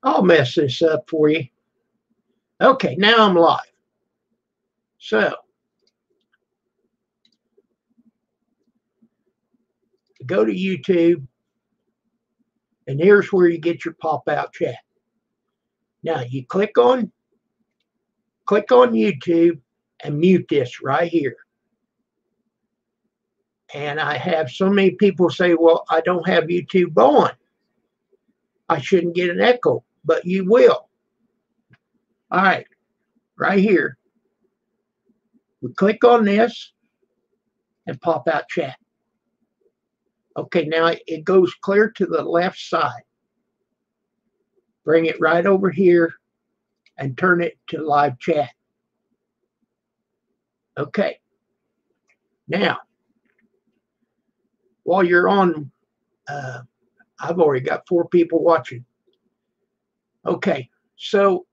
I'll mess this up for you. Okay, now I'm live. So, go to YouTube, and here's where you get your pop-out chat. Now, you click on YouTube and mute this right here. And I have so many people say, well, I don't have YouTube on. I shouldn't get an echo, but you will. All right, right here. We click on this and pop out chat. Okay, now it goes clear to the left side. Bring it right over here and turn it to live chat. Okay. Now, while you're on, I've already got 4 people watching. Okay, so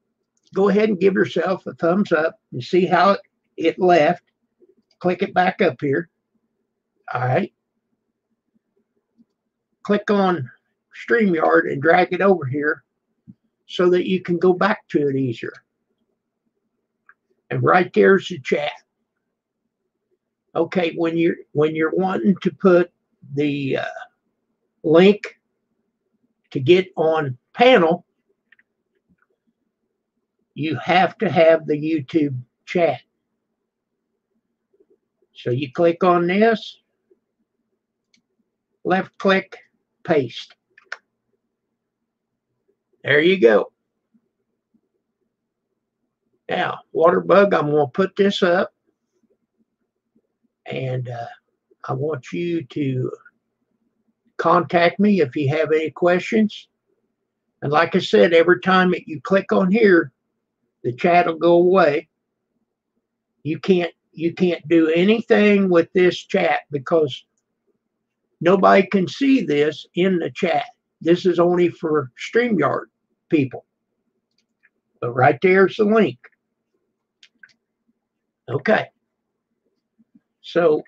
go ahead and give yourself a thumbs up and see how it left. Click it back up here. All right. Click on StreamYard and drag it over here so that you can go back to it easier. And right there's the chat. Okay, when you're wanting to put the link to get on panel, you have to have the YouTube chat. So you click on this, left click, paste. There you go. Now, Waterbug, I'm going to put this up, and I want you to contact me if you have any questions. And like I said, every time that you click on here, the chat will go away. You can't do anything with this chat because nobody can see this in the chat. This is only for StreamYard people. But right there's the link. Okay. So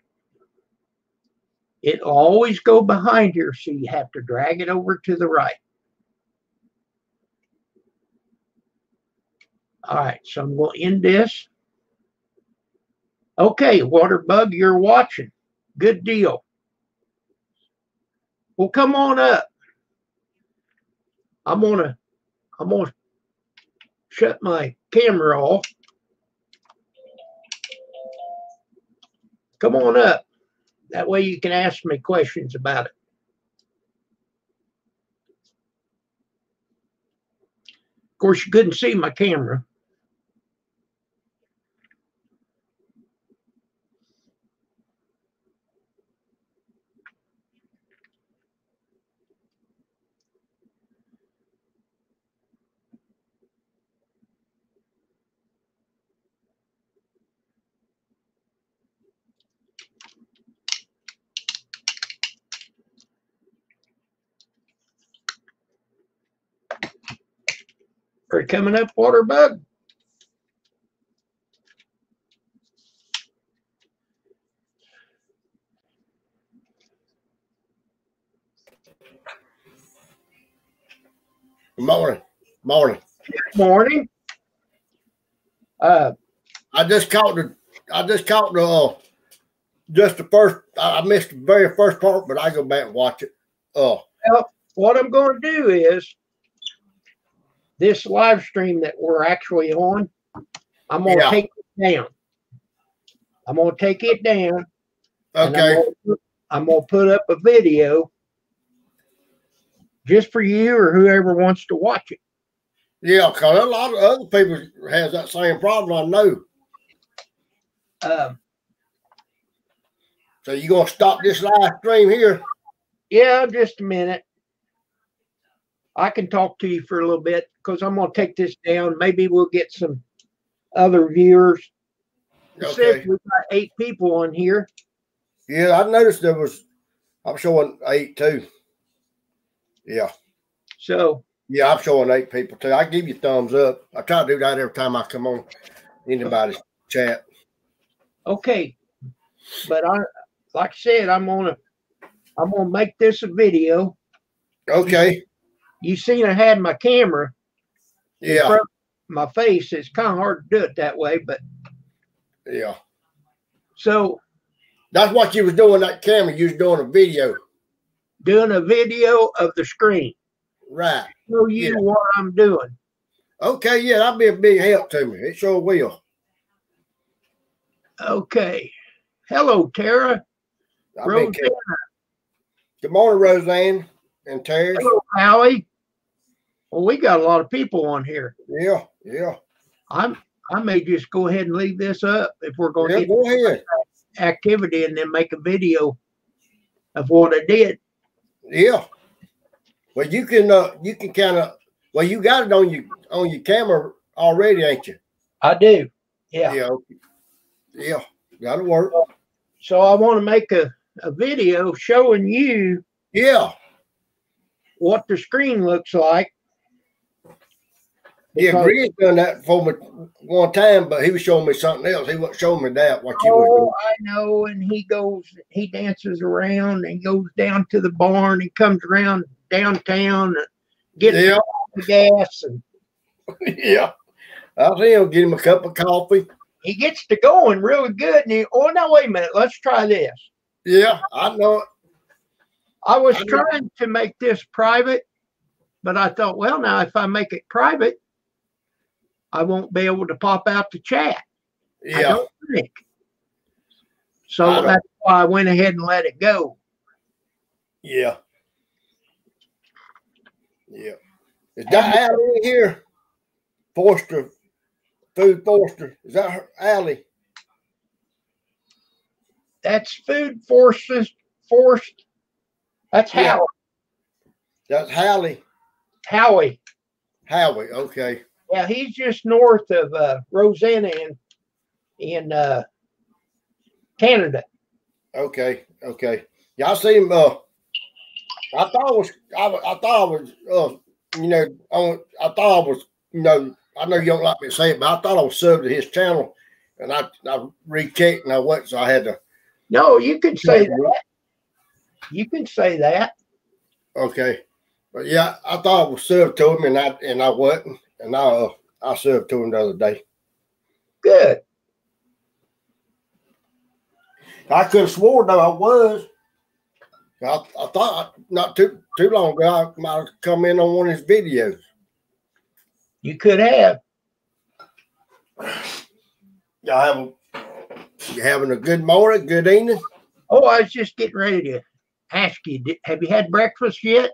it'll always go behind here, so you have to drag it over to the right. All right, so I'm going to end this. Okay, Waterbug, you're watching. Good deal. Well, come on up. I'm gonna shut my camera off. Come on up. That way you can ask me questions about it. Of course, you couldn't see my camera. Are you coming up, Waterbug? Morning. Morning. Morning. I just caught the just the first. I missed the very first part, but I go back and watch it. Well, what I'm going to do is this live stream that we're actually on, I'm going to take it down. I'm going to take it down. Okay. I'm going to put up a video just for you or whoever wants to watch it. Yeah, because a lot of other people has that same problem, I know. So you going to stop this live stream here? Yeah, just a minute. I can talk to you for a little bit because I'm going to take this down. Maybe we'll get some other viewers. It says we've got 8 people on here. Yeah, I noticed I'm showing 8 too. Yeah. So. Yeah, I'm showing 8 people too. I give you thumbs up. I try to do that every time I come on anybody's chat. Okay. But like I said, I'm gonna make this a video. Okay. You seen I had my camera. Yeah. front of my face. It's kind of hard to do it that way, but Yeah. so That's what you was doing, that camera. You was doing a video. doing a video of the screen. Right. Show you Yeah. what I'm doing. Okay, yeah, that'd be a big help to me. It sure will. Okay. Hello, Tara. Roseanne. Good morning, Roseanne and Terry. Hello, Howie. Well, we got a lot of people on here. Yeah, yeah. I may just go ahead and leave this up if we're going to get Go ahead. activity and then make a video of what I did. Yeah. Well, you can kind of, well, you got it on your camera already, ain't you? I do. Yeah. Yeah. Yeah. That'll work. So I want to make a video showing you what the screen looks like. Yeah, Greg done that for me one time, but he was showing me something else. He wasn't showing me that, what you were doing. I know. And he dances around and goes down to the barn. He comes around downtown and gets the gas. And yeah. I'll see him, get him a cup of coffee. he gets to going really good. And now, wait a minute. Let's try this. Yeah, I know it. I was trying to make this private, but I thought, well, now if I make it private, I won't be able to pop out the chat. Yeah. I don't think. So that's why I went ahead and let it go. Yeah. Yeah. Is that Allie in here? Food Forster. Is that her, Allie? That's Food Forced. That's Howie. That's Howie. Howie. Okay. Yeah, he's just north of Rosanna in Canada. Okay. Yeah, I see him. I thought I was, I know you don't like me to say it, but I thought I was subbed to his channel, and I rechecked and I wasn't, so I had to. No, you can say that. You can say that. Okay, but yeah, I thought I was subbed to him, and I wasn't, and I subbed to him the other day. Good. I could have swore though I was. I thought not too long ago I might have come in on one of his videos. You could have. You having a good morning, good evening? Oh, I was just getting ready to ask you, have you had breakfast yet?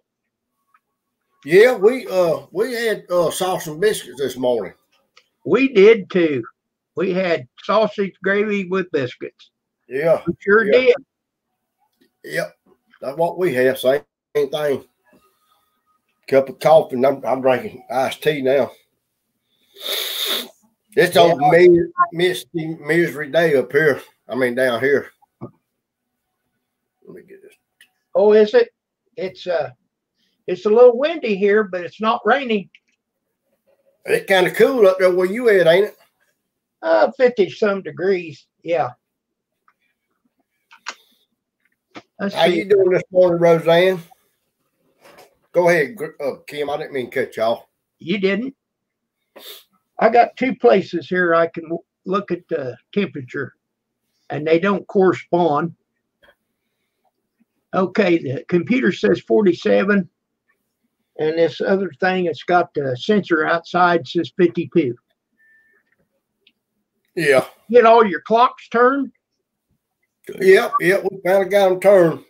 Yeah, we had sauce and biscuits this morning. We did too. We had sausage gravy with biscuits. Yeah. We sure did. Yep. That's what we have. Same thing. Cup of coffee, and I'm drinking iced tea now. It's a misty, misery day up here. I mean, down here. Let me get this. Oh, is it? It's a little windy here, but it's not raining. It's kind of cool up there where you at, ain't it? 50-some degrees. Yeah. How you doing this morning, Roseanne? Go ahead, Kim. I didn't mean to cut you off. You didn't. I got two places here I can look at the temperature, and they don't correspond. Okay, the computer says 47, and this other thing that's got the sensor outside says 52. Yeah. Get all your clocks turned? Yep, we finally got them turned.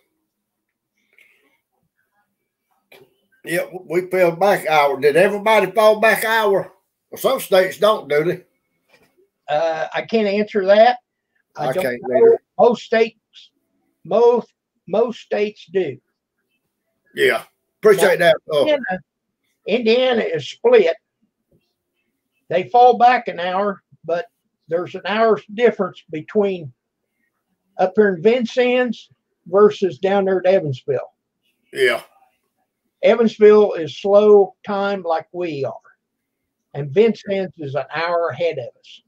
Yep, we fell back an hour. Did everybody fall back an hour? Well, some states don't, do they? I can't answer that. I can't know. Most states do. Yeah, appreciate that. Indiana is split. They fall back an hour, but there's an hour's difference between up here in Vincennes versus down there at Evansville. Yeah. Evansville is slow time like we are, and Vincennes is an hour ahead of us.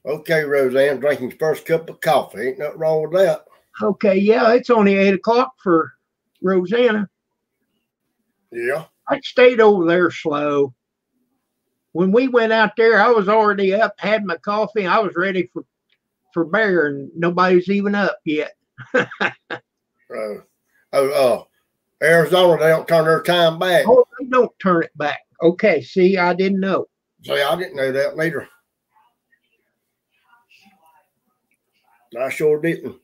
Okay, Roseanne, drinking your first cup of coffee. Ain't nothing wrong with that. Okay, yeah, it's only 8 o'clock for Rosanna. Yeah. I stayed over there slow. When we went out there, I was already up, had my coffee. I was ready for bear, and nobody's even up yet. Arizona, they don't turn their time back. Oh, they don't turn it back. Okay, see, I didn't know. See, I didn't know that neither. I sure didn't.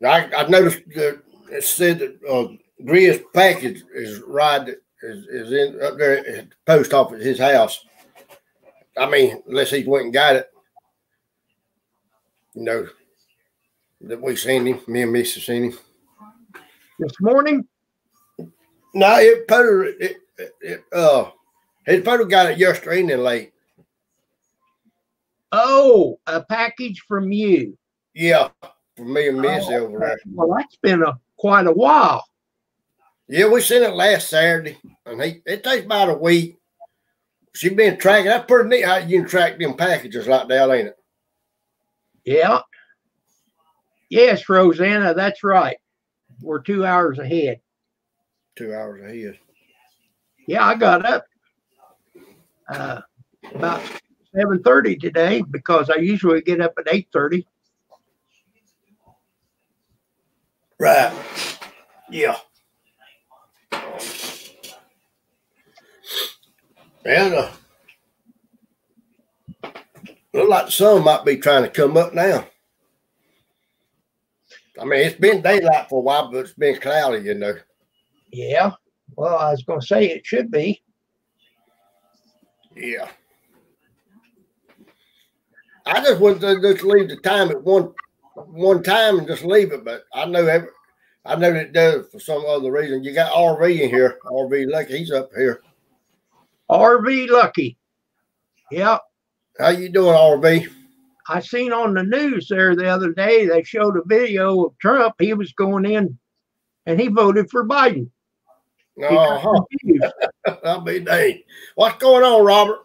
I noticed that it said that Gria's package is in up there at the post office at his house. I mean, unless he went and got it. You know, that we seen him, me and Missy seen him. This morning? No, his photo got it yesterday evening late. Oh, a package from you. Yeah, for me and Missy over there. Well, that's been quite a while. Yeah, we seen it last Saturday, and it takes about a week. She been tracking. That's pretty neat how you can track them packages like that, ain't it? Yeah. Yes, Rosanna, that's right. We're 2 hours ahead. 2 hours ahead. Yeah, I got up about 7:30 today because I usually get up at 8:30. Right. Yeah. And look like the sun might be trying to come up now. I mean, it's been daylight for a while, but it's been cloudy, you know. Yeah. Well, I was going to say it should be. Yeah. I just want to just leave the time at one time and just leave it, but I know that it does for some other reason. You got RV in here. RV Lucky, he's up here. RV Lucky. Yeah. How you doing, RV? I seen on the news there the other day, they showed a video of Trump. He was going in and he voted for Biden. I'll be dang. What's going on, Robert?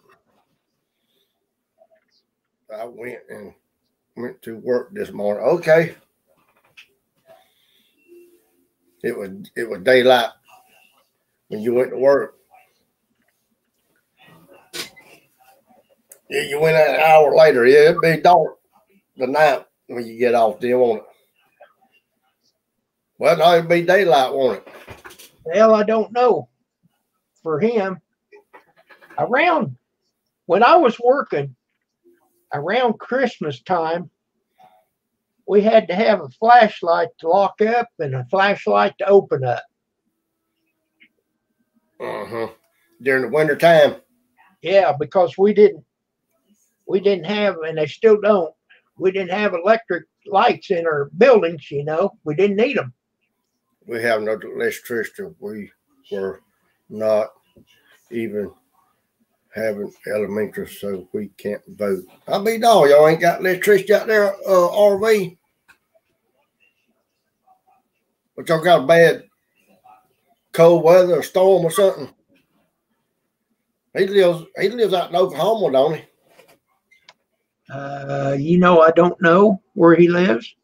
I went to work this morning. Okay. It was daylight when you went to work. Yeah, you went an hour later. Yeah, it'd be dark the night when you get off, then, won't it? Well, no, it'd be daylight, won't it? Well, I don't know. For him, when I was working around Christmas time, we had to have a flashlight to lock up and a flashlight to open up. During the winter time. Yeah, because we didn't have, and they still don't, we didn't have electric lights in our buildings, you know. We didn't need them. We have no electricity. We were not even having elementary, so we can't vote. I mean, no, y'all ain't got electricity out there, RV. But y'all got a bad cold weather, or storm or something. He lives out in Oklahoma, don't he? You know, I don't know where he lives.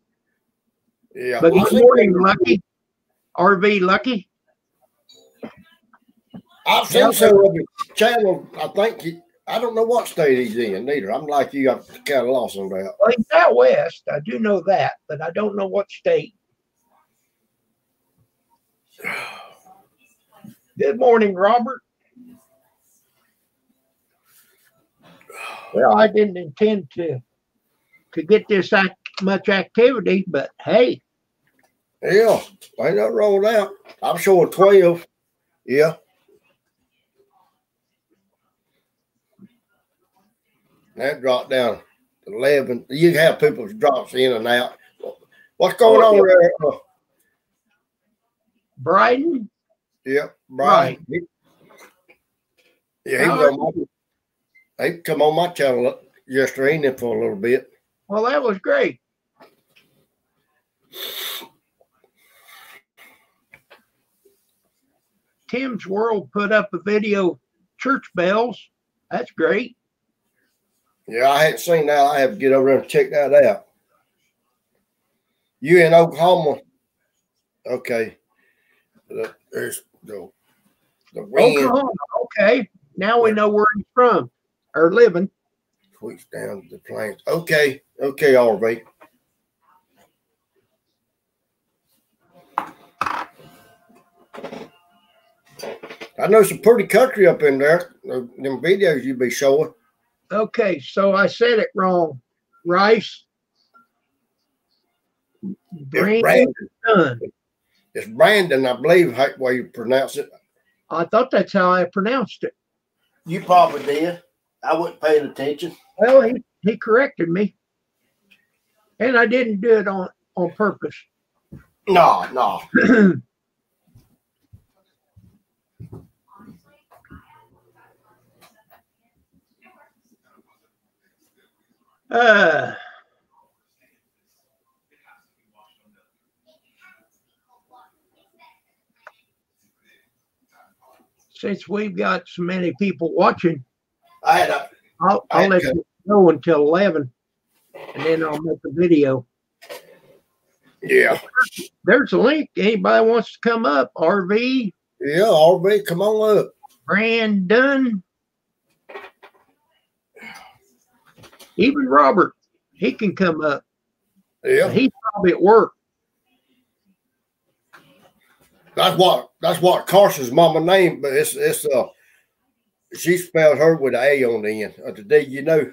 Yeah. But good morning, Lucky. RV Lucky. I've seen some of the channel. I don't know what state he's in either. I'm like you, I'm kind of lost on that. Well, he's out west. I do know that, but I don't know what state. Good morning, Robert. Well, I didn't intend to get this much activity, but hey. Yeah, ain't nothing wrong with that. I'm showing 12. Yeah. That dropped down to 11. You have people drops in and out. What's going on there? Bryden? Yeah, Brian. Yeah, he come on my channel yesterday evening for a little bit. Well, that was great. Tim's World put up a video, church bells. That's great. Yeah, I hadn't seen that. I have to get over there and check that out. You in Oklahoma? Okay. There's the wind. Oklahoma. Okay. Now we Yeah. know where he's from or living. Tweets down the plains. Okay. Okay, RV. I know some pretty country up in there. Them videos you be showing. Okay, so I said it wrong. Rice. Brandon. It's Brandon, I believe, how you pronounce it. I thought that's how I pronounced it. You probably did. I wasn't paying attention. Well, he corrected me. And I didn't do it on purpose. No. Since we've got so many people watching, I'll let you go until 11, and then I'll make a video. Yeah. There's a link. Anybody wants to come up? RV. Yeah, RV, come on up. Brandon. Even Robert, he can come up. Yeah. He's probably at work. That's what Carson's mama name, but it's she spelled her with an A on the end. The D, you know.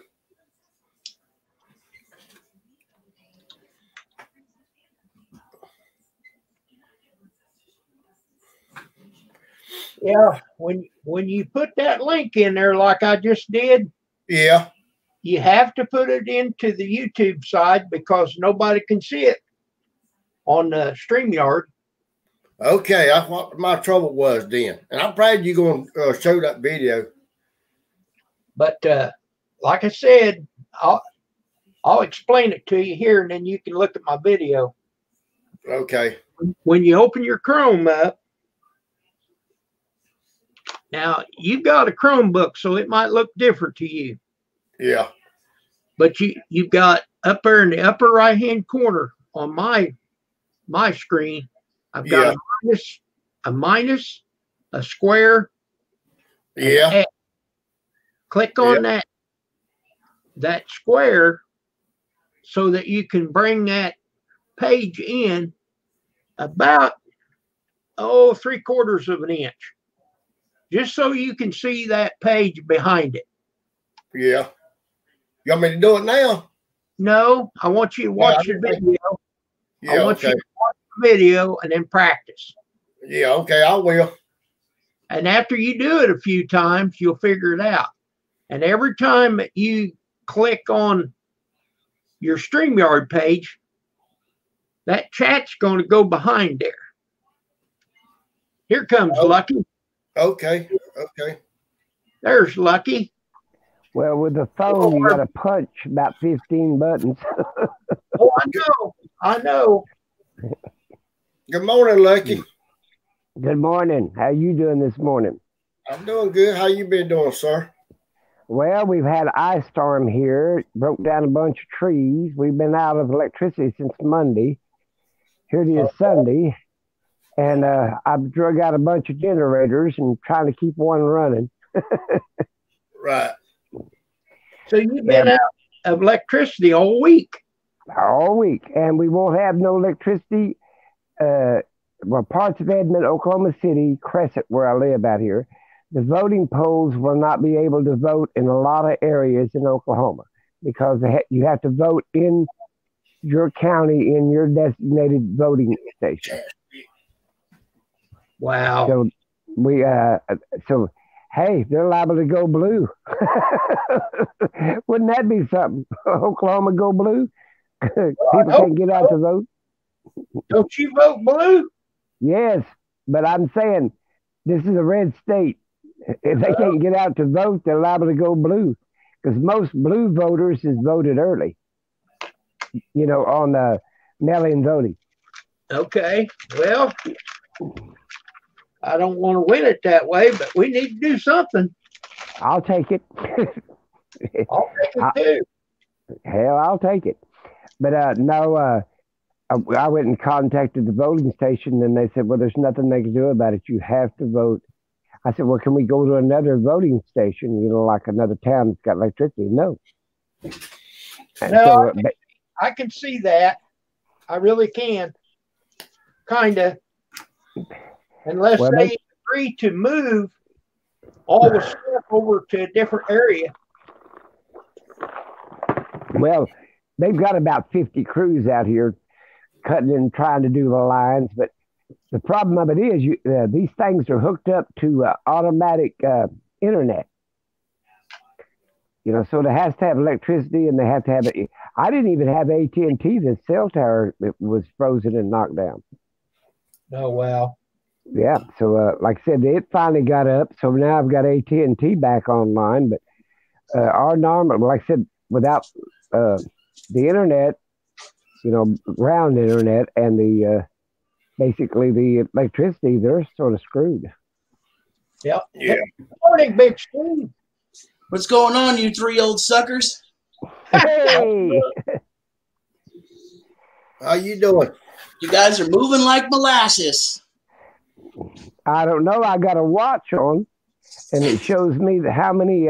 Yeah, when you put that link in there like I just did, yeah, you have to put it into the YouTube side because nobody can see it on the StreamYard. Okay, that's what my trouble was then, and I'm proud you're going to show that video. But like I said, I'll explain it to you here, and then you can look at my video. Okay. When you open your Chrome up, now you've got a Chromebook, so it might look different to you. Yeah. But you've got up there in the upper right-hand corner on my screen, I've got a minus, a square. Yeah. Click on that square so that you can bring that page in about 3/4 of an inch, just so you can see that page behind it. Yeah. You want me to do it now? No, I want you to watch the video. Yeah, I want you to watch the video and then practice. Yeah, okay, I will. And after you do it a few times, you'll figure it out. And every time that you click on your StreamYard page, that chat's going to go behind there. Here comes Lucky. Okay. There's Lucky. Well, with the phone, you got to punch about 15 buttons. Oh, I know. Good morning, Lucky. Good morning. How you doing this morning? I'm doing good. How you been doing, sir? Well, we've had an ice storm here. It broke down a bunch of trees. We've been out of electricity since Monday. Here it is Sunday. And I've drug out a bunch of generators and trying to keep one running. Right. So you've been out of electricity all week. All week. And we won't have no electricity. Parts of Edmond, Oklahoma City, Crescent, where I live out here, the voting polls will not be able to vote in a lot of areas in Oklahoma because you have to vote in your county in your designated voting station. Wow. So hey, they're liable to go blue. Wouldn't that be something? Oklahoma go blue? People can't get out to vote. Don't you vote blue? Yes, but I'm saying this is a red state. If they can't get out to vote, they're liable to go blue because most blue voters is voted early, on mail-in voting. Okay. Well, I don't want to win it that way, but we need to do something. I'll take it. I'll take it too. Hell, I'll take it. But no, I went and contacted the voting station, and they said, well, there's nothing they can do about it. You have to vote. I said, well, can we go to another voting station, like another town that's got electricity? No. And No, I can see that. I really can. Kind of. Unless they agree to move all the stuff over to a different area. Well, they've got about 50 crews out here cutting and trying to do the lines, but the problem of it is these things are hooked up to automatic internet. So it has to have electricity, and they have to have it. I didn't even have AT&T. The cell tower was frozen and knocked down. Oh, wow. Yeah. So, like I said, it finally got up. So now I've got AT&T back online. But our normal, like I said, without the internet, ground internet and the basically the electricity, they're sort of screwed. Yep. Yeah. Good morning, Big Steve. What's going on, you three old suckers? Hey. How you doing? You guys are moving like molasses. I don't know. I got a watch on, and it shows me how many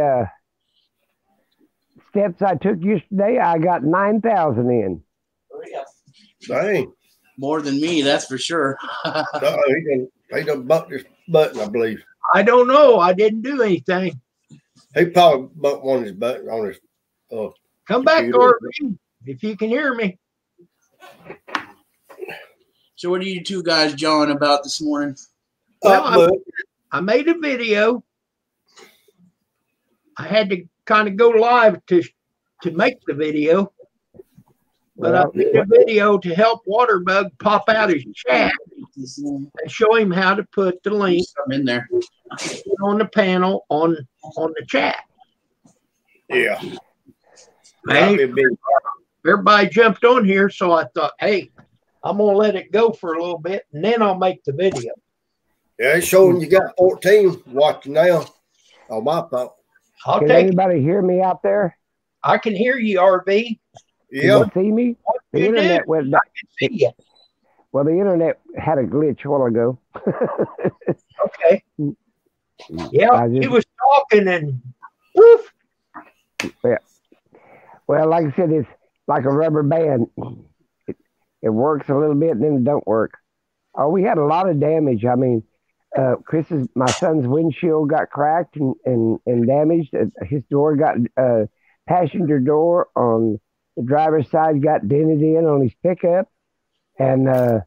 steps I took yesterday. I got 9,000 in. Dang. More than me, that's for sure. He done bumped his button, I believe. I don't know. I didn't do anything. He probably bumped one of his buttons on his Come back, computer. RV, if you can hear me. So what are you two guys jawing about this morning? Well, I made a video. I had to kind of go live to make the video. But I made a video to help Waterbug pop out his chat and show him how to put the link in there on the panel on the chat. Yeah. Everybody jumped on here, so I thought, hey, I'm going to let it go for a little bit, and then I'll make the video. Yeah, it's showing you got 14 watching now on my phone. Can anybody hear me out there? I can hear you, RV. Yeah. Can you see me? The internet went. I can see you. Well, the internet had a glitch a while ago. Okay. Yeah, he was talking and woof. Yeah. Well, like I said, it's like a rubber band. It works a little bit and then it don't work. Oh, we had a lot of damage. I mean, my son's windshield got cracked and damaged. His door got passenger door on the driver's side got dented in on his pickup, and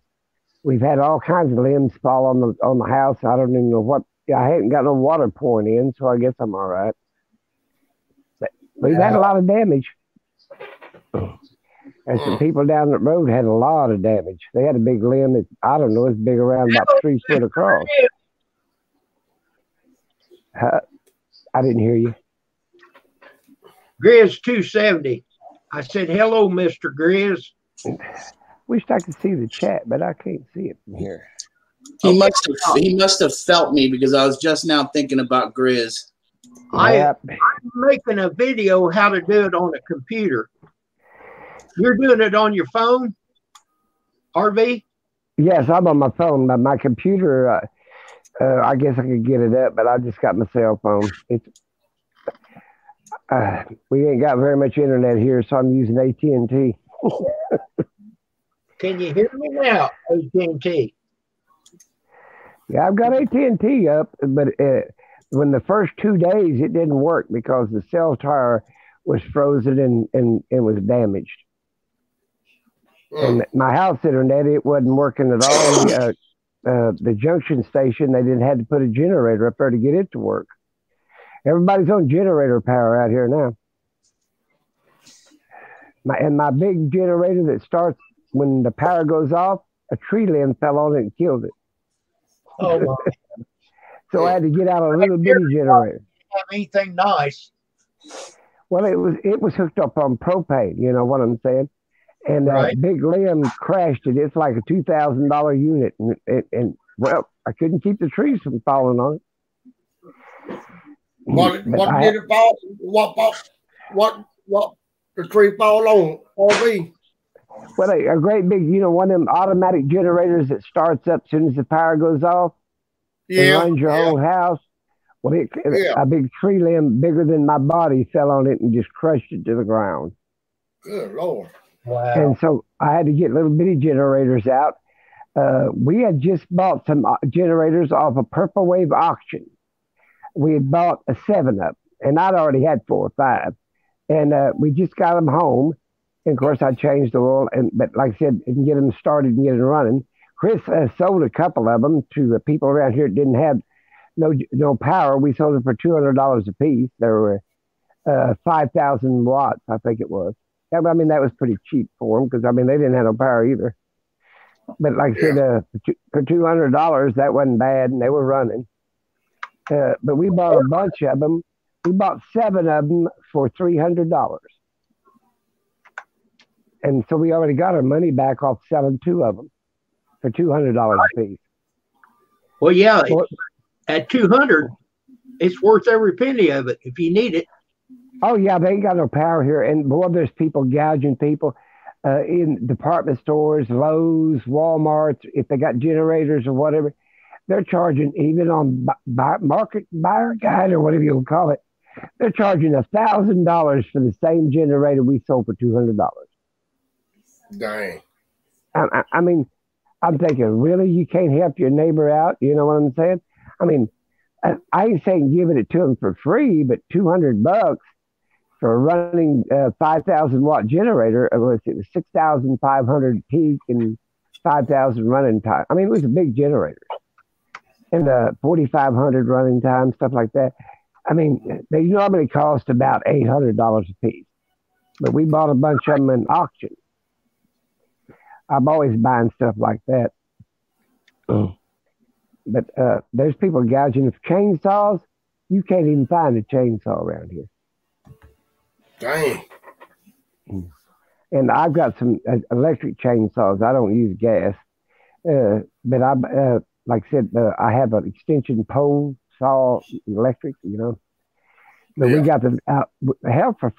we've had all kinds of limbs fall on the house. I don't even know what. I haven't got no water pouring in, so I guess I'm all right. But we've had a lot of damage. And some people down the road had a lot of damage. They had a big limb that, I don't know, it's big around about 3 foot across. I didn't hear you. Grizz 270. I said, hello, Mr. Grizz. Wish I could see the chat, but I can't see it from here. He must have felt me because I was just now thinking about Grizz. I'm making a video how to do it on a computer. You're doing it on your phone, RV? Yes, I'm on my phone, but my computer, I guess I could get it up, but I just got my cell phone. We ain't got very much internet here, so I'm using AT&T. Can you hear me now, AT&T? Yeah, I've got AT&T up, but when the first 2 days, it didn't work because the cell tower was frozen and was damaged. And my house internet, it wasn't working at all. The junction station, they didn't have to put a generator up there to get it to work. Everybody's on generator power out here now. My big generator that starts when the power goes off, a tree limb fell on it and killed it. Oh, my. So I had to get out a little bitty generator. Have anything nice? Well, it was hooked up on propane. You know what I'm saying? And Right. big limb crashed it. It's like a $2,000 unit, and well, I couldn't keep the trees from falling on it. What did it fall? What the tree fall on? RV? Well, a great big, one of them automatic generators that starts up as soon as the power goes off and Yeah, runs your yeah, whole house. Well, yeah. a big tree limb bigger than my body fell on it and just crushed it to the ground. Good Lord. And Wow. so I had to get little bitty generators out. We had just bought some generators off a Purple Wave auction. We had bought a seven up, and I'd already had four or five. And we just got them home. And of course, I changed the oil, but like I said, and get them started and get them running. Chris sold a couple of them to the people around here that didn't have no power. We sold them for $200 a piece. They were 5,000 watts, I think it was. I mean, that was pretty cheap for them because I mean they didn't have no power either. But like I Yeah. said, for $200, that wasn't bad, and they were running. But we bought a bunch of them. We bought seven of them for $300, and so we already got our money back off selling two of them for $200 a piece. Well, yeah, Well, at 200, it's worth every penny of it if you need it. oh yeah, they ain't got no power here, and boy, there's people gouging people in department stores, Lowe's, Walmart. If they got generators or whatever, they're charging even on market buyer guide or whatever you call it. They're charging $1,000 for the same generator we sold for $200. Dang. I mean, I'm thinking, really, you can't help your neighbor out? You know what I'm saying? I mean, I ain't saying giving it to them for free, but $200 for a running 5,000 watt generator. It was 6,500 peak and 5,000 running time. I mean, it was a big generator, and 4,500 running time, stuff like that. I mean, they normally cost about $800 a piece, but we bought a bunch of them in auction. I'm always buying stuff like that. But there's people gouging for chainsaws. You can't even find a chainsaw around here. Dang. And I've got some electric chainsaws. I don't use gas. But like I said, I have an extension pole saw electric, But we got the hell for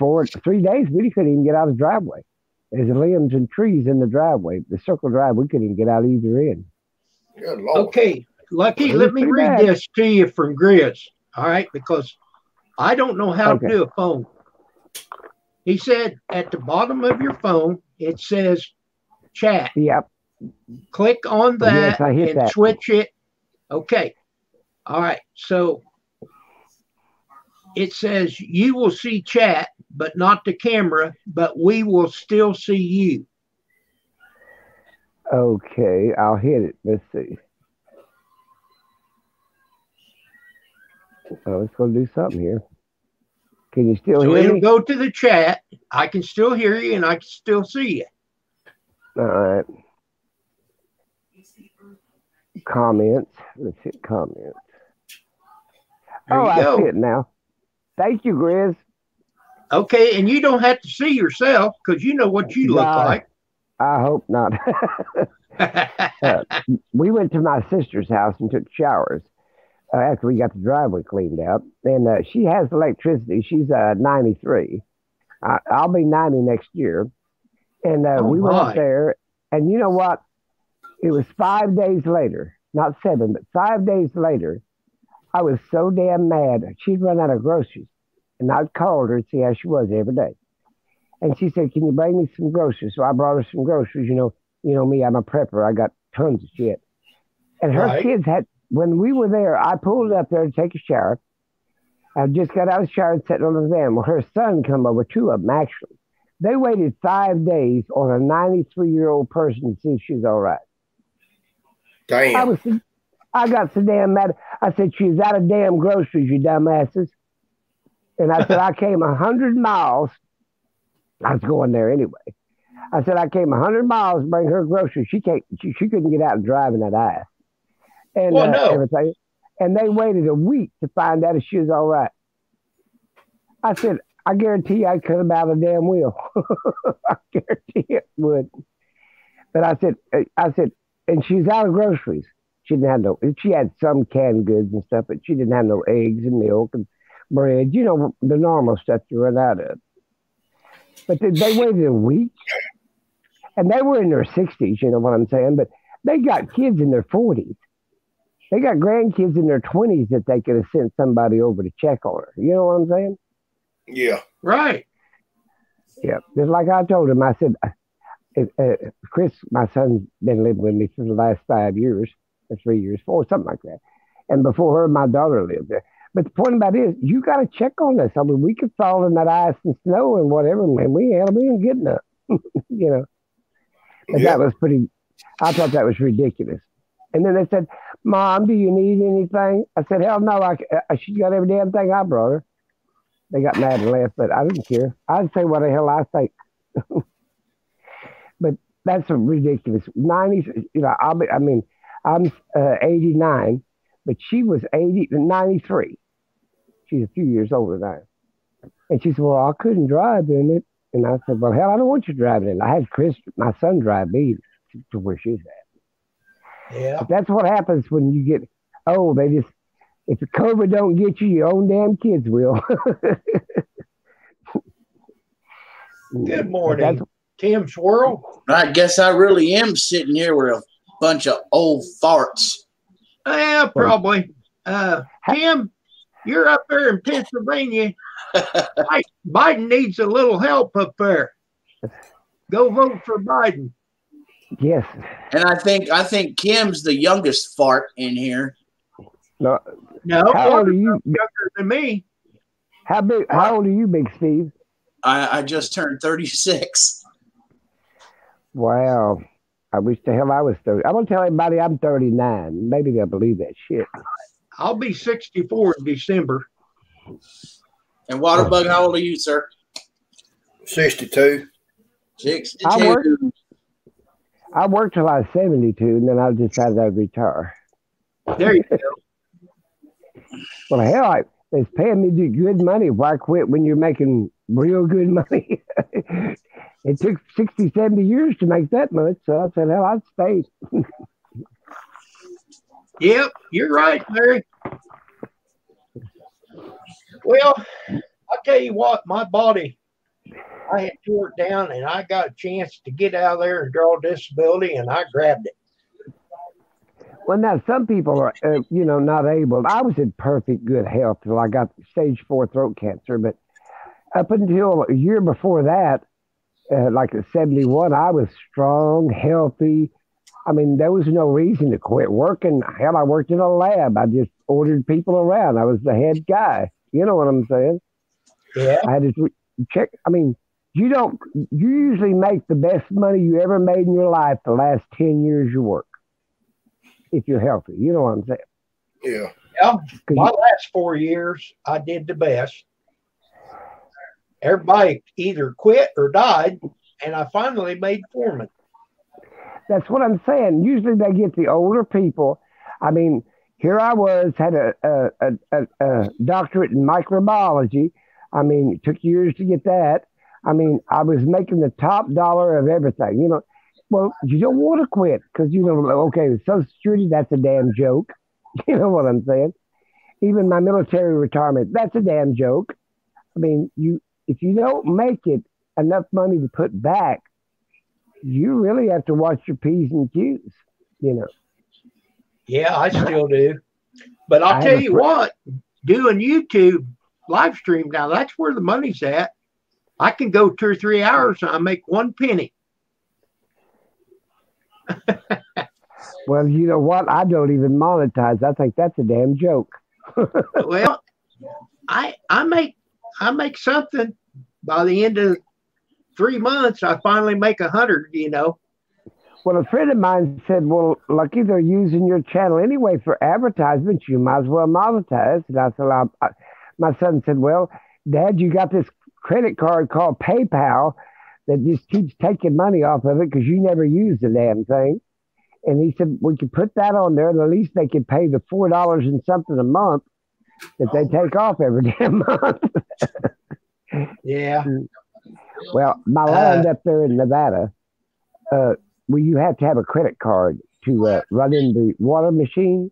3 days. We couldn't even get out of the driveway. There's limbs and trees in the driveway. The circle drive, we couldn't even get out either end. Good Lord. Okay, Lucky, It was let me pretty read bad. this to you from Grizz, all right, because I don't know how to Okay. do a phone. He said at the bottom of your phone, it says chat. Yep. Click on that Yes, I hit and that. switch it. Okay. All right. So it says you will see chat, but not the camera, but we will still see you. Okay, I'll hit it. Let's see. Oh, let's go do something here. Can you still So hear it'll me? go to the chat. I can still hear you and I can still see you. All right. Comments. Let's hit comments. There you I go. see it now. Thank you, Grizz. Okay, and you don't have to see yourself because you know what you look God, like. I hope not. We went to my sister's house and took showers after we got the driveway cleaned out. And she has electricity. She's 93. I'll be 90 next year. And Oh, we went up my. there, and you know what? It was 5 days later, not 7, but 5 days later. I was so damn mad. She'd run out of groceries, and I'd call her and see how she was every day. And she said, "Can you bring me some groceries?" So I brought her some groceries. You know me. I'm a prepper. I got tons of shit. And her Right. kids had. When we were there, I pulled up there to take a shower. I just got out of the shower and sat on the van. Well, her son come over, two of them actually. They waited 5 days on a 93-year-old person to see if she was all right. Damn. I got so damn mad. I said, "She's out of damn groceries, you dumbasses." And I said, "I came 100 miles. I was going there anyway. I said, "I came 100 miles to bring her groceries. She couldn't get out and drive in that ice." And Well, no. everything. And they waited a week to find out if she was all right. I said, "I guarantee I could have out a damn wheel." I guarantee it would. But I said, and she's out of groceries. She didn't have no. She had some canned goods and stuff, but she didn't have no eggs and milk and bread. The normal stuff you run out of. But they waited a week, And they were in their 60s, you know what I'm saying? But they got kids in their 40s. They got grandkids in their 20s that they could have sent somebody over to check on her. You know what I'm saying? Yeah. Right. Yeah. Just like I told him, I said, Chris, my son's been living with me for the last 5 years, or 3 years, 4, something like that. And before her, my daughter lived there. But the point about it is, you got to check on us. I mean, we could fall in that ice and snow and whatever, and we ain't getting up, you know. But that was pretty, I thought that was ridiculous. And then they said, Mom, do you need anything? I said, hell no, she got every damn thing I brought her. They got mad and left, but I didn't care. I'd say what the hell I think. But that's ridiculous. 90s, you know, I'm 89, but she was 93. She's a few years older than I am. And she said, well, I couldn't drive in it. And I said, well, hell, I don't want you driving it. I had Chris, my son, drive me to where she's at. Yeah. But that's what happens when you get old. If the COVID don't get you, your own damn kids will. Good morning, Tim's World. I guess I really am sitting here with a bunch of old farts. Yeah, probably. Tim, you're up there in Pennsylvania. Biden needs a little help up there. Go vote for Biden. Yes. And I think Kim's the youngest fart in here. No. How old are you? Younger than me. How old are you, Big Steve? I just turned 36. Wow. I wish the hell I was 30. I'm going to tell everybody I'm 39. Maybe they'll believe that shit. I'll be 64 in December. And Waterbug, how old are you, sir? 62. 62. I worked till I was 72, and then I decided I'd retire. There you go. Well, hell, it's paying me good money. Why quit when you're making real good money? It took 60, 70 years to make that much, so I said, hell, I'd stay. Yep, you're right, Larry. Well, I'll tell you what, my body, I had tore it down, and I got a chance to get out of there and draw disability, and I grabbed it. Well, now, some people are, not able. I was in perfect good health till I got stage 4 throat cancer, but up until a year before that, like at 71, I was strong, healthy. I mean, there was no reason to quit working. Hell, I worked in a lab. I just ordered people around. I was the head guy. You know what I'm saying? Yeah. I had to check. I mean, you usually make the best money you ever made in your life the last 10 years you work, if you're healthy. You know what I'm saying? Yeah. Yeah. My last 4 years, I did the best. Everybody either quit or died, and I finally made foreman. That's what I'm saying. Usually they get the older people. I mean, here I was, had a doctorate in microbiology. I mean, it took years to get that. I mean, I was making the top dollar of everything. You know, well, you don't want to quit because, okay, Social Security, that's a damn joke. You know what I'm saying? Even my military retirement, that's a damn joke. I mean, if you don't make it enough money to put back, you really have to watch your P's and Q's, Yeah, I still do. But I'll tell you what, doing YouTube live stream now, that's where the money's at. I can go 2 or 3 hours and I make 1 penny. Well, you know what? I don't even monetize. I think that's a damn joke. Well, I make something. By the end of 3 months, I finally make 100, Well, a friend of mine said, well, lucky they're using your channel anyway for advertisements. You might as well monetize. And I said, my son said, well, Dad, you got this credit card called PayPal that just keeps taking money off of it because you never use the damn thing. And he said, we could put that on there and at least they could pay the $4 and something a month that they take off every damn month. Yeah. Well, my land up there in Nevada, you have to have a credit card to run in the water machine,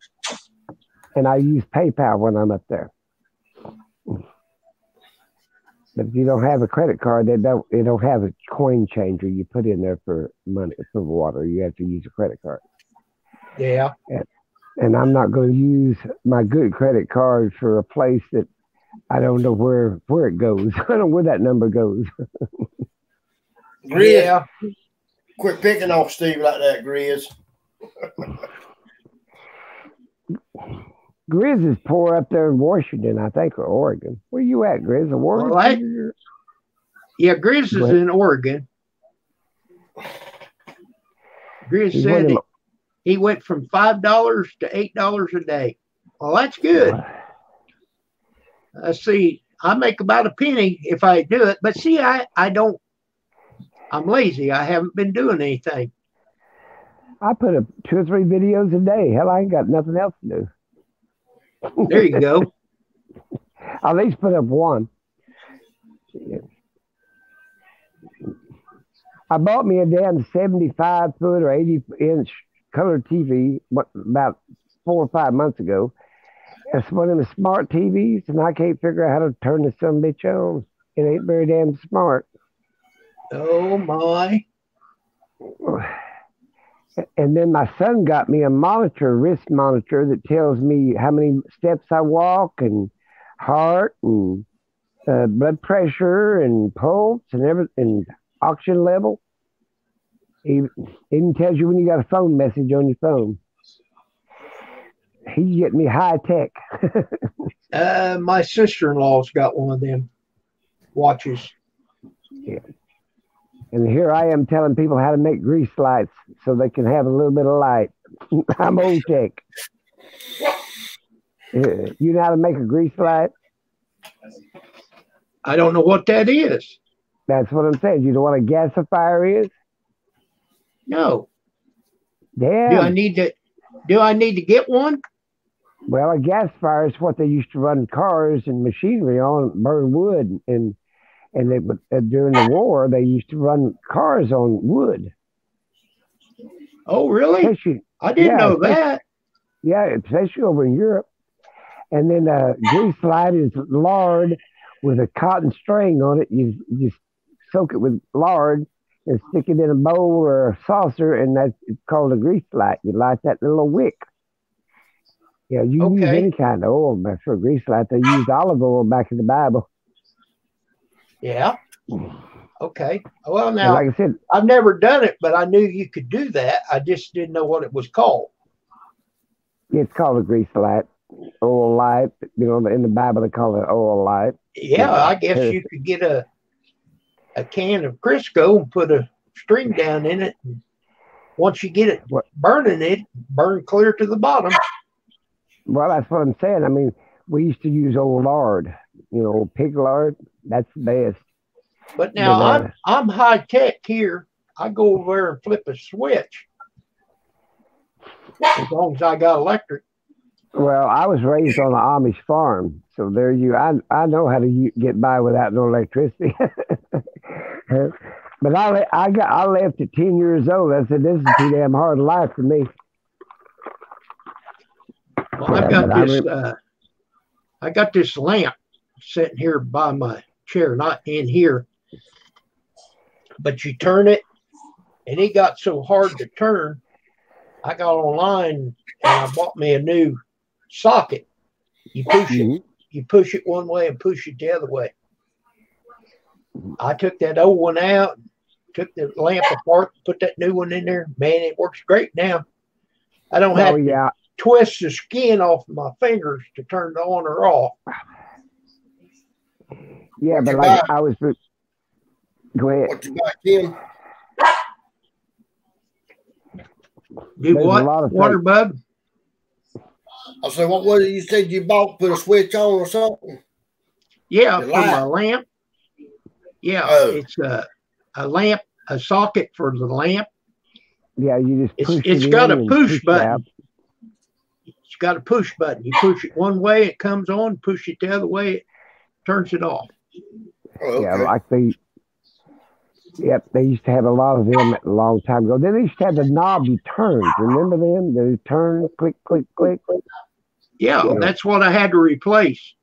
and I use PayPal when I'm up there. But if you don't have a credit card, it don't have a coin changer you put in there for money for water. You have to use a credit card. Yeah. And I'm not going to use my good credit card for a place that I don't know where it goes. I don't know where that number goes. Grizz, Yeah. quit picking off Steve like that, Grizz. Grizz is poor up there in Washington, I think, or Oregon. Where you at, Grizz? Oregon? Well, yeah, Grizz is in Oregon. Grizz said that he went from $5 to $8 a day. Well, that's good. See, I make about a penny if I do it, but see, I don't. I'm lazy. I haven't been doing anything. I put up 2 or 3 videos a day. Hell, I ain't got nothing else to do. There you go. I at least put up one. I bought me a damn 75-foot or 80-inch color TV about 4 or 5 months ago. It's one of the smart TVs, and I can't figure out how to turn the son bitch on. It ain't very damn smart. Oh my. And then my son got me a wrist monitor that tells me how many steps I walk and heart and blood pressure and pulse and everything, and oxygen level. It even tells you when you got a phone message on your phone. He's getting me high tech. My sister-in-law's got one of them watches. Yeah. And here I am telling people how to make grease lights so they can have a little bit of light. I'm old tech. You know how to make a grease light? I don't know what that is. That's what I'm saying. You know what a gasifier is? No. Damn. Do I need to get one? Well, a gasifier is what they used to run cars and machinery on, burn wood, and during the war they used to run cars on wood. Oh, really? I didn't know that. Yeah, especially over in Europe. And then a grease light is lard with a cotton string on it. You just soak it with lard and stick it in a bowl or a saucer, and that's called a grease light. You light that little wick. Yeah, you use any kind of oil for a grease light. They used olive oil back in the Bible. Yeah. Okay. Well, now, like I said, I've never done it, but I knew you could do that. I just didn't know what it was called. It's called a grease light, oil light. You know, in the Bible they call it oil light. Yeah, I guess you could get a can of Crisco and put a string down in it. And once you get it burning, it burn clear to the bottom. Well, that's what I'm saying. I mean, we used to use old lard, pig lard. That's the best. But now I'm high tech here. I go over there and flip a switch. As long as I got electric. Well, I was raised on an Amish farm, so I know how to get by without no electricity. But I left at 10 years old. I said, this is too damn hard a life for me. Well, I got this lamp sitting here by my chair, not in here. But you turn it, and it got so hard to turn. I got online and I bought me a new socket. You push it one way and push it the other way. I took that old one out, took the lamp apart, put that new one in there. Man, it works great now. I don't have to twist the skin off my fingers to turn it on or off. Yeah, but like I was. Go ahead. What you got, Kim? Do what? Waterbug? I said, what was it you said you bought? Put a switch on or something? Yeah, for my lamp. Yeah, it's a lamp, a socket for the lamp. Yeah, you just push it's got a push button. It's got a push button. You push it one way, it comes on. Push it the other way, it turns it off. Yeah, like they used to have a lot of them a long time ago. Then they used to have the knob you turned. Remember them? They turn, click, click, click. Yeah, that's what I had to replace.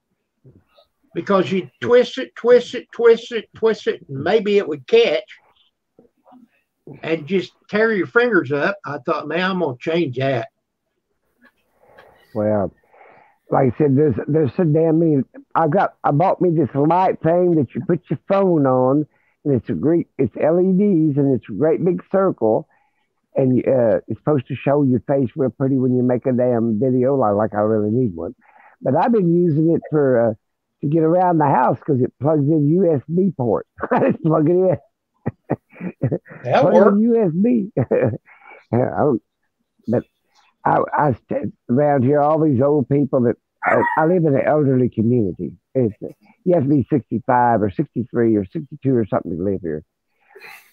because you twist it, twist it, twist it, twist it, and maybe it would catch and just tear your fingers up. I thought, man, I'm gonna change that. Well, like I said, there's so damn many. I bought me this light thing that you put your phone on, and it's LEDs, and it's a great big circle, and it's supposed to show your face real pretty when you make a damn video. Like I really need one, but I've been using it for to get around the house because it plugs in USB port. I just plug it in. That works. USB. But I around here, all these old people that I live in an elderly community. You have to be 65 or 63 or 62 or something to live here.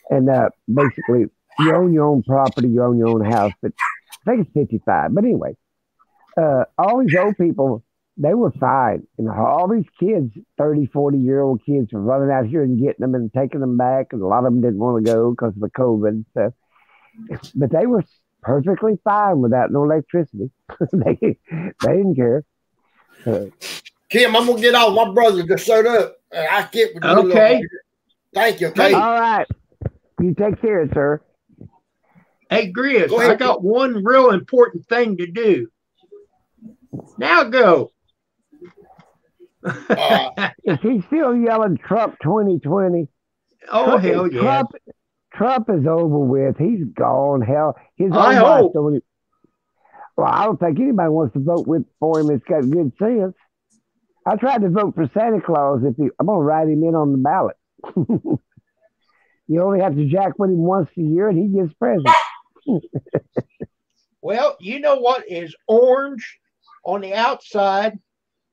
And basically, you own your own property, you own your own house, but I think it's 55. But anyway, all these old people, they were fine. And all these kids, 30, 40-year-old kids, were running out here and getting them and taking them back. And a lot of them didn't want to go because of the COVID and stuff. But they were perfectly fine without no electricity. they didn't care. Kim, I'm gonna get off. My brother just showed up. I get with you. Okay. Thank you. Okay. All right. You take care, sir. Hey, Grizz, I got one real important thing to do. Now go. Is he still yelling Trump 2020? Oh, hell yeah. Trump is over with. He's gone. Hell, his I own wife hope. don't. Well, I don't think anybody wants to vote for him. It's got good sense. I tried to vote for Santa Claus. I'm going to write him in on the ballot. You only have to jack with him once a year, and he gets presents. Well, you know what is orange on the outside,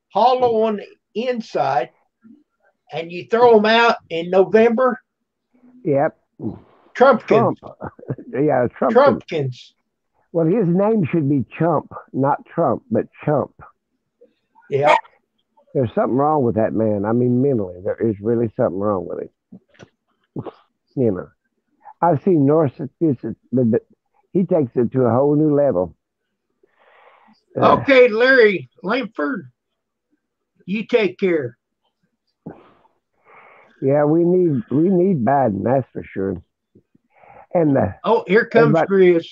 hollow on the inside, and you throw them out in November? Yep. Trumpkins. Trump. Yeah, Trumpkins. Well, his name should be Chump, not Trump, but Chump. Yeah. There's something wrong with that man. I mean, mentally, there is really something wrong with him. You know, I've seen narcissists, but he takes it to a whole new level. Okay, Larry Langford, you take care. Yeah, we need Biden, that's for sure. And here comes Grizz.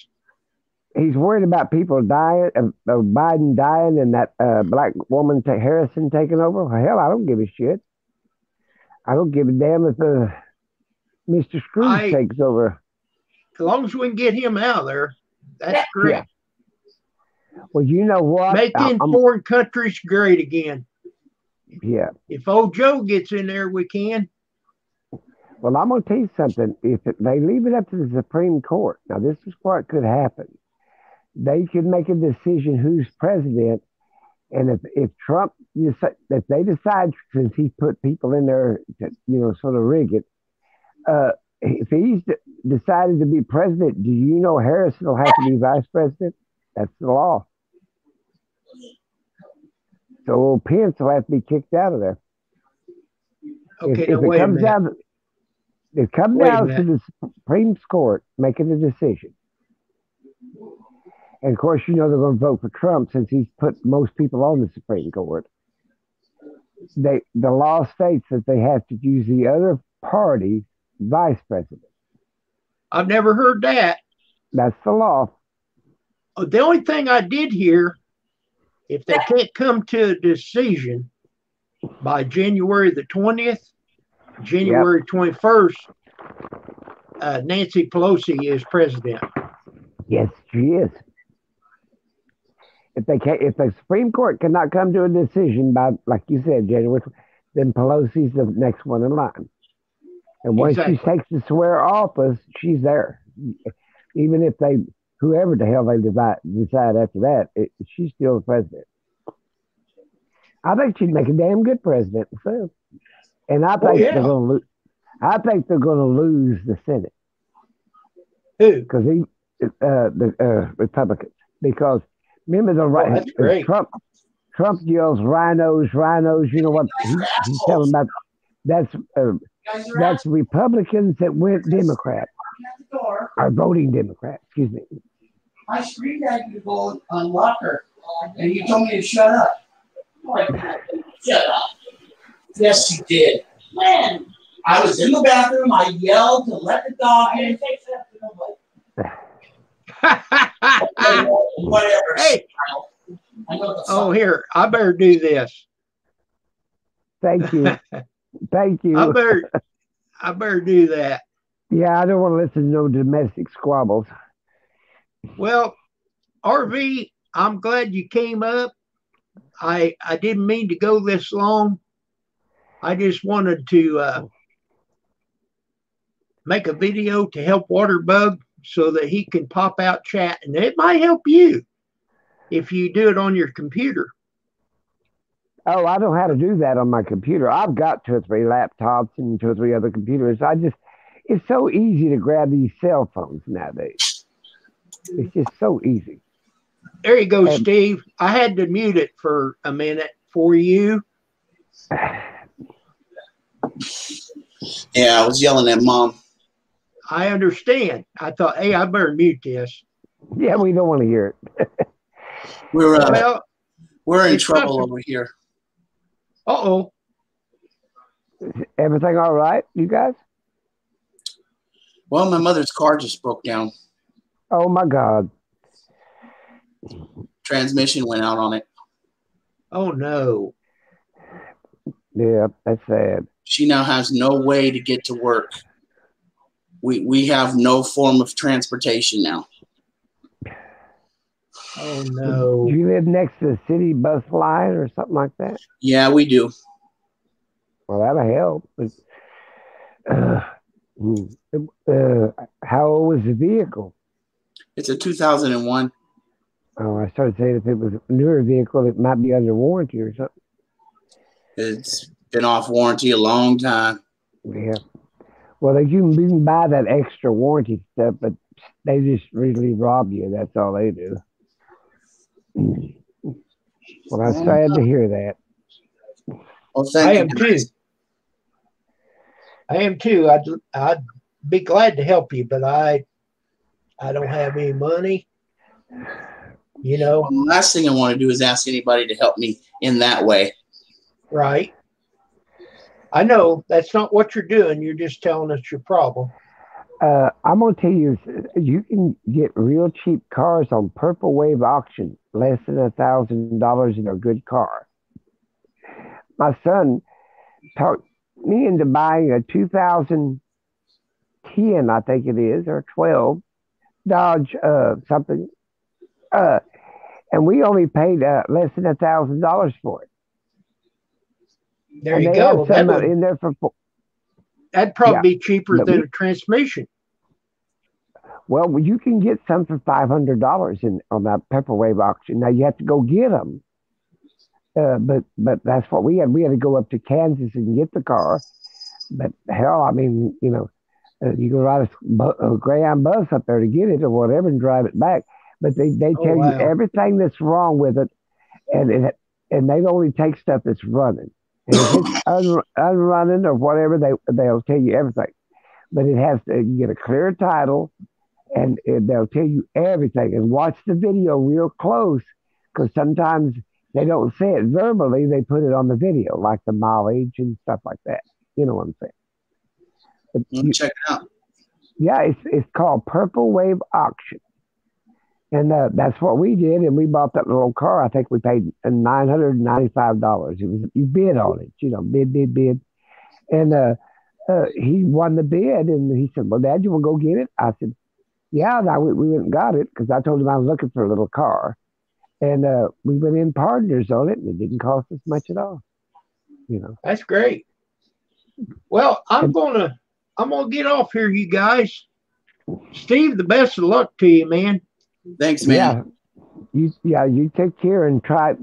He's worried about people dying, Biden dying, and that black woman Harrison taking over. Well, hell, I don't give a shit. I don't give a damn if Mr. Scrooge takes over. As long as we can get him out of there, that's great. Yeah. Well, you know what? Making foreign countries great again. Yeah. If old Joe gets in there, we can. Well, I'm going to tell you something. If they leave it up to the Supreme Court, now this is what could happen. They could make a decision who's president, and if Trump, if they decide, since he put people in there to, sort of rig it, if he's decided to be president, do you know Harrison will have to be vice president? That's the law. So old Pence will have to be kicked out of there. Okay, if now wait a minute. It comes down to the Supreme Court making a decision. And of course, they're going to vote for Trump since he's put most people on the Supreme Court. The law states that they have to use the other party vice president. I've never heard that. That's the law. The only thing I did hear, if they can't come to a decision by January the 20th, January 21st, Nancy Pelosi is president. Yes, she is. If the Supreme Court cannot come to a decision by, like you said, January, then Pelosi's the next one in line. And once she takes the swear office, she's there. Even if whoever the hell they decide after that, she's still the president. I think she'd make a damn good president. So, and I think they're going to lose. I think they're going to lose the Senate. Who? Because the Republicans. Because remember Trump yells rhinos. You know what he's telling about? That's Republicans that went Democrat. Are voting Democrat. Excuse me. I screamed at you to go unlock her, and you told me to shut up. Shut up. Yes, she did. Man, I was in the bathroom. I yelled to let the dog in. Whatever. Hey. I know the Oh, here, I better do this. Thank you. Thank you. I better do that. Yeah, I don't want to listen to no domestic squabbles. Well, RV, I'm glad you came up. I didn't mean to go this long. I just wanted to make a video to help Waterbug so that he can pop out chat, and it might help you if you do it on your computer. Oh, I know how to do that on my computer. I've got 2 or 3 laptops and 2 or 3 other computers. It's so easy to grab these cell phones nowadays. It's just so easy. There you go, Steve. I had to mute it for a minute for you. Yeah, I was yelling at Mom. I understand. I thought, hey, I better mute this. Yeah, we don't want to hear it. We're in trouble over here. Uh-oh. Everything all right, you guys? Well, my mother's car just broke down. Oh, my God. Transmission went out on it. Oh, no. Yeah, that's sad. She now has no way to get to work. We have no form of transportation now. Oh, no. Do you live next to the city bus line or something like that? Yeah, we do. Well, that'll help. How old was the vehicle? It's a 2001. Oh, I started saying if it was a newer vehicle, it might be under warranty or something. It's been off warranty a long time. Yeah. Well, you can buy that extra warranty stuff, but they just really rob you. That's all they do. Well, I'm sad to hear that. Well, thank you. I am too. I am too. I'd be glad to help you, but I don't have any money. You know. Well, the last thing I want to do is ask anybody to help me in that way. Right. I know that's not what you're doing. You're just telling us your problem. I'm going to tell you, you can get real cheap cars on Purple Wave Auction, less than $1,000 in a good car. My son talked me into buying a 2010, I think it is, or 12 Dodge something, and we only paid less than $1,000 for it. There you go. In there for. That'd probably be cheaper than a transmission. Well, you can get some for $500 on that Pepper Wave auction. Now you have to go get them, but that's what we had. We had to go up to Kansas and get the car. But hell, I mean, you know, you can ride a Greyhound bus up there to get it or whatever and drive it back. But they tell you everything that's wrong with it, and they only take stuff that's running. And if it's unrunning or whatever, they'll tell you everything. But it has to you get a clear title, and they'll tell you everything. And watch the video real close, because sometimes they don't say it verbally; they put it on the video, like the mileage and stuff like that. You know what I'm saying? Check it out. Yeah, it's called Purple Wave Auction. And that's what we did, and we bought that little car. I think we paid $995. You bid on it, you know, bid. And he won the bid, and he said, well, Dad, you want to go get it? I said, yeah. Now we went and got it, because I told him I was looking for a little car. And we went in partners on it, and it didn't cost us much at all. You know. That's great. Well, I'm gonna get off here, you guys. Steve, the best of luck to you, man. Thanks, man. Yeah, you take care and try